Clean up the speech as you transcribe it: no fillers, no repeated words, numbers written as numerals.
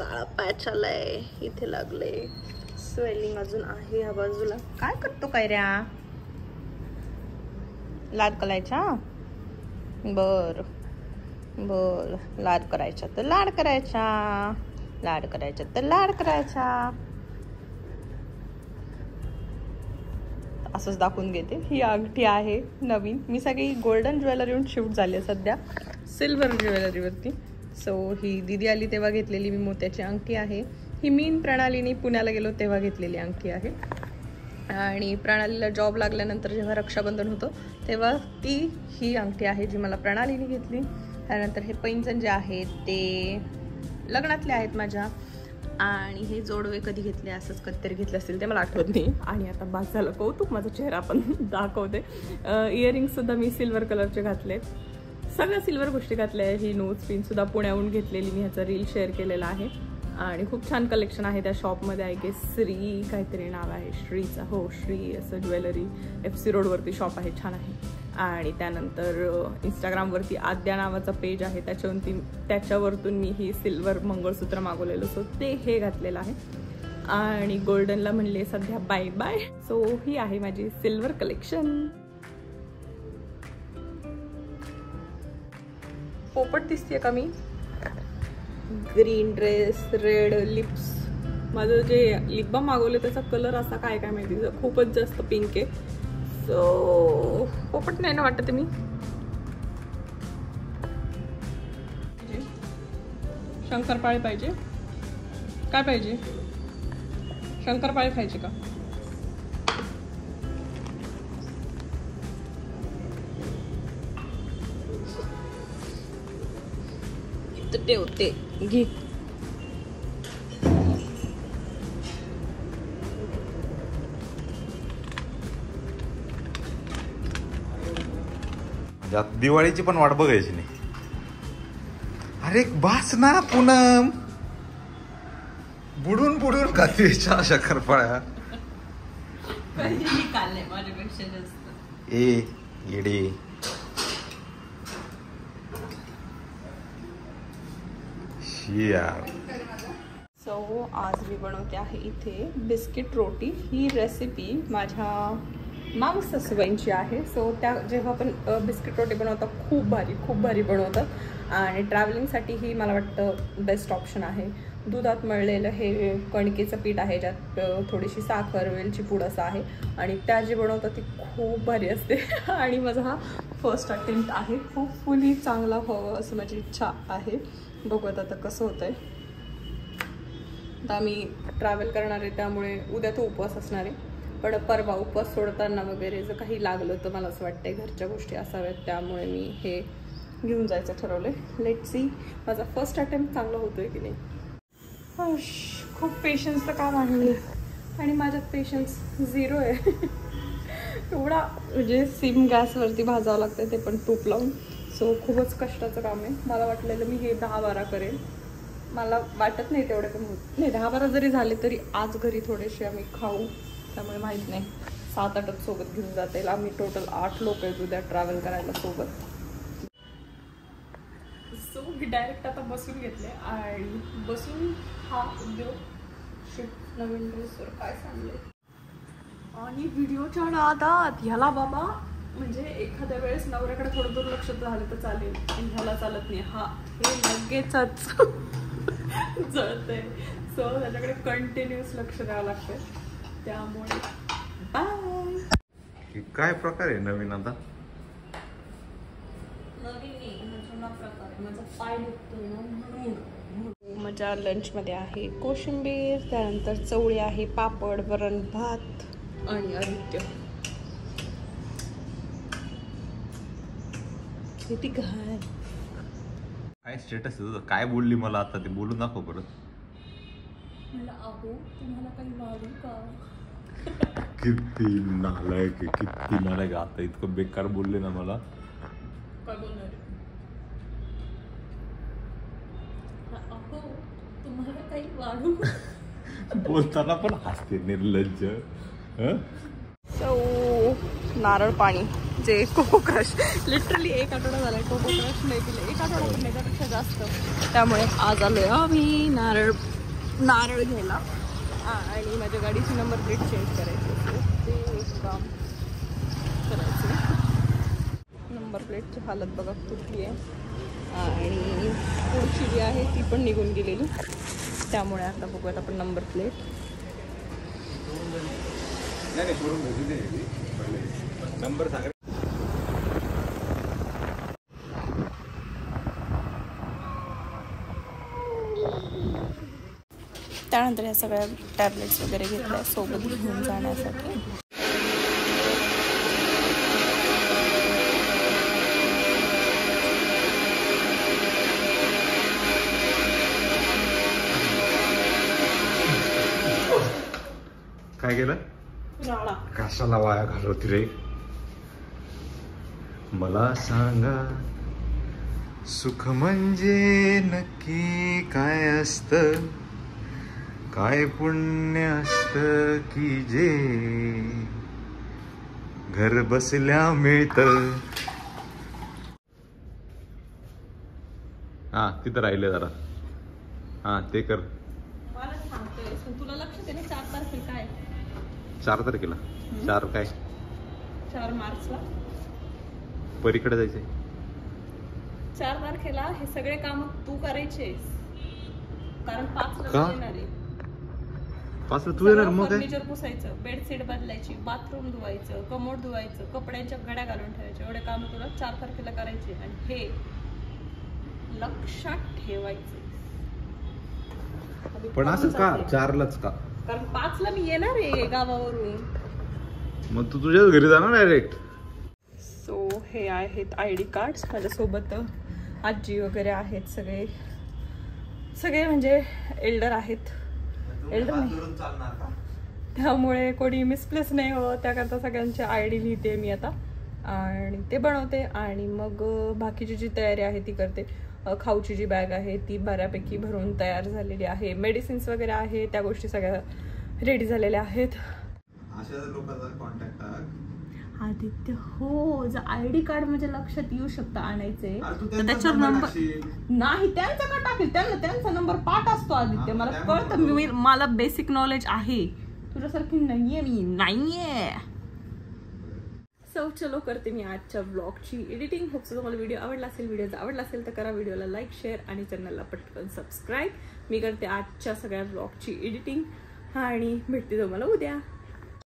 काळा पॅच आलाय, इथे लागले, स्वेलिंग अजून आहे या बाजूला. काय करतो काय ऱ्या? लाड करायचा? बर बर, लाड करायचा तर लाड करायचा, लाड करायचा तर लाड करायचा. असंच दाखवून घेते. ही अंगठी आहे नवीन. मी सगळी गोल्डन ज्वेलरीवरून शिफ्ट झाली आहे सध्या सिल्वर ज्वेलरीवरती. सो ही दीदी आली तेव्हा घेतलेली मी मोत्याची अंगठी आहे. ही मीन प्रणालीने पुण्याला गेलो तेव्हा घेतलेली अंगठी आहे. आणि प्रणालीला जॉब लागल्यानंतर जेव्हा रक्षाबंधन होतं तेव्हा ही अंगठी आहे जी मला प्रणालीने घेतली. त्यानंतर हे पैंजण जे आहेत ते लग्नातले आहेत माझ्या. आणि हे जोडवे कधी घेतले, असंच कधीतरी घेतले असतील ते मला आठवत नाही. आणि आता बास झालं कौतुक, माझा चेहरा पण दाखवते. इयरिंगसुद्धा मी सिल्वर कलरचे घातले, सगळ्या सिल्वर गोष्टी घातल्या. ही नोज पिनसुद्धा पुण्याहून घेतलेली, मी ह्याचा रील शेअर केलेला आहे. आणि खूप छान कलेक्शन आहे त्या शॉपमध्ये. आहे की श्री काहीतरी नाव आहे, श्रीचा, हो श्री असं ज्वेलरी. FC रोडवरती शॉप आहे, छान आहे. आणि त्यानंतर इंस्टाग्रामवरती आद्या नावाचा पेज आहे, त्याच्यावरतून मी ही सिल्वर मंगळसूत्र मागवलेलं, सो ते हे घातलेलं आहे. आणि गोल्डनला म्हणले सध्या बाय बाय. सो ही आहे माझी सिल्वर कलेक्शन. पोपट दिसते का मी? Green dress, red lips. माझं जे लिप बाम मागवले त्याचा कलर असा काय माहिती, खूपच जास्त पिंक आहे. सो पोपट नाही ना वाटत मी. शंकरपाळे पाहिजे? काय पाहिजे? शंकरपाळे खायचे का? इथं ठेवते, घे. दिवाळीची पण वाट बघायची नाही. अरे बास ना पूनम, बुडून बुडून खाते शंकरपाळ्या. माझ्यापेक्षा जास्त. ए येडे. सो आज मी बनवते आहे इथे बिस्किट रोटी. ही रेसिपी माझ्या मावस सासूबाईंची आहे. सो त्या जेव्हा पण बिस्किट रोटी बनवतात खूप भारी बनवतात. आणि ट्रॅव्हलिंगसाठी ही मला वाटतं बेस्ट ऑप्शन आहे. दुधात मळलेलं हे कणकेचं पीठ आहे, ज्यात थोडीशी साखर, वेलची पूड असं आहे. आणि त्या जी बनवतात ती खूप भारी असते. आणि माझा हा फर्स्ट अटेम्प्ट आहे. होपफुली चांगला व्हावं असं माझी इच्छा आहे. बघूयात आता कसं होतंय. आता मी ट्रॅव्हल करणार आहे त्यामुळे उद्या तो उपवास असणार आहे. पण परवा उपवास सोडताना वगैरे जर काही लागलं तर मला असं वाटतंय घरच्या गोष्टी असाव्यात, त्यामुळे मी हे घेऊन जायचं ठरवलंय. लेट्स सी माझा फर्स्ट अटेम्प्ट चांगला होतोय की नाही. खूप पेशन्सचं काम आहे आणि माझ्यात पेशन्स 0 आहे. एवढा म्हणजे सिम गॅसवरती भाजावं लागतं, ते पण तूप लावून. सो खूपच कष्टाचं काम आहे. मला वाटलेलं मी हे 10-12 करेन, मला वाटत नाही तेवढे पण होत नाही. 10-12 जरी झाले तरी आज घरी थोडेसे आम्ही खाऊ, त्यामुळे माहीत नाही. 7-8 सोबत घेऊन जाता येईल. आम्ही टोटल 8 लोक आहेत उद्या ट्रॅव्हल करायला सोबत. सो मी डायरेक्ट आता बसून घेतले आणि बसून हा उद्योग शिफ्ट नवीन ड्रेसवर काय सांगले. आणि व्हिडिओच्या नादात ह्याला बाबा म्हणजे एखाद्या वेळेस नवऱ्याकडे थोडं दुर्लक्ष झालं तर चालेल, पण ह्याला चालत नाही. हा हे लगेचच जळतंय. सो त्याच्याकडे कंटिन्युअस लक्ष द्यावं लागतंय. त्यामुळे बाय. काय प्रकार आहे नवीन? आता माझा पाय दुखतोय म्हणून. माझ्या लंचमध्ये आहे कोशिंबीर, त्यानंतर चवळी आहे, पापड, वरण भात आणि आदित्य. किती घाण. काय स्टेटस तुझं? काय बोलली मला आता ते बोलून दाखव परत. मला अहो तुम्हाला काही वाढू का? किती नालायक, किती नालायक. आता इतकं बेकार बोलले ना मला. काय बोलणार? अहो तुम्हाला काही वाढू. बोलताना पण हसते, निर्लज्ज. सो नारळ पाणी जे कोको क्रश, लिटरली 1 आठवडा झालाय कोको क्रश नाही पिले, 1 आठवडा पण त्याच्यापेक्षा जास्त. त्यामुळे आज आलोय आम्ही नारळ घ्यायला आणि माझ्या गाडीची नंबर प्लेट चेंज करायची असते, ते एक काम करायचं. नंबर प्लेटची हालत बघा कुठली आहे आणि पुढची जी आहे ती पण निघून गेलेली. त्यामुळे आता बघूयात आपण नंबर प्लेट. नंबर सांगा. त्यानंतर या सगळ्या टॅबलेट्स वगैरे घेतल्या सोबत घेऊन जाण्यासाठी. काय केलं? कशाला वाया घालवती रे? मला सांगा सुख म्हणजे नक्की काय असतं, काय पुण्य असतं की जे घर बसल्या मिळतं. हा तिथं राहिले जरा. हा ते कर. मला सांगतोय तुला लक्षात आहे ना 4 तारखेला काय? 4 तारखेला 4 काय? 4 मार्चला परीकडे जायचंय. 4 तारखेला हे सगळे काम तू करायचे, कारण 5 ला येणार आहे. 5 ला तू येणार? मग काय? फर्निचर पुसायचं, बेडशीट बदलायची, बाथरूम धुवायचं, कमोड धुवायचं, कपड्यांच्या घड्या घालून ठेवायचे, एवढे काम तुला 4 तारखेला करायचे आणि हे लक्षात ठेवायचे. पण असंच का 4लाच का? कारण 5 ला मी येणार आहे गावावरून. मग तू तुझ्याच घरी जाणार डायरेक्ट? सो हे आहेत ID कार्ड्स. माझ्यासोबत आजी वगैरे आहेत, सगळे म्हणजे एल्डर आहेत. एल्डर नाही त्यामुळे कोणी मिसप्लेस नाही हो, त्याकरता सगळ्यांचे ID लिहिते मी आता आणि ते बनवते आणि मग बाकीची जी तयारी आहे ती करते. खाऊची जी बॅग आहे ती बऱ्यापैकी भरून तयार झालेली आहे. मेडिसिन्स वगैरे आहे त्या गोष्टी सगळ्या रेडी झालेल्या आहेत. अशा लोकांचा कॉन्टॅक्ट आदित्य हो, जर ID कार्ड म्हणजे लक्षात येऊ शकतं आणायचे तर त्याच्यावर नंबर नाही, त्यांचा का टाकेल? त्यांचा नंबर पाठ असतो आदित्य, मला कळतं. मला बेसिक नॉलेज आहे, तुझ्यासारखी नाहीये मी, नाहीये. सो चलो करते मी आजच्या व्लॉगची एडिटिंग. होप सो तुम्हाला व्हिडिओ आवडला असेल. व्हिडिओ जर आवडला असेल तर करा व्हिडिओला लाईक, शेअर आणि चॅनलला पटकन सबस्क्राईब. मी करते आजच्या सगळ्या व्लॉगची एडिटिंग आणि भेटते तुम्हाला उद्या.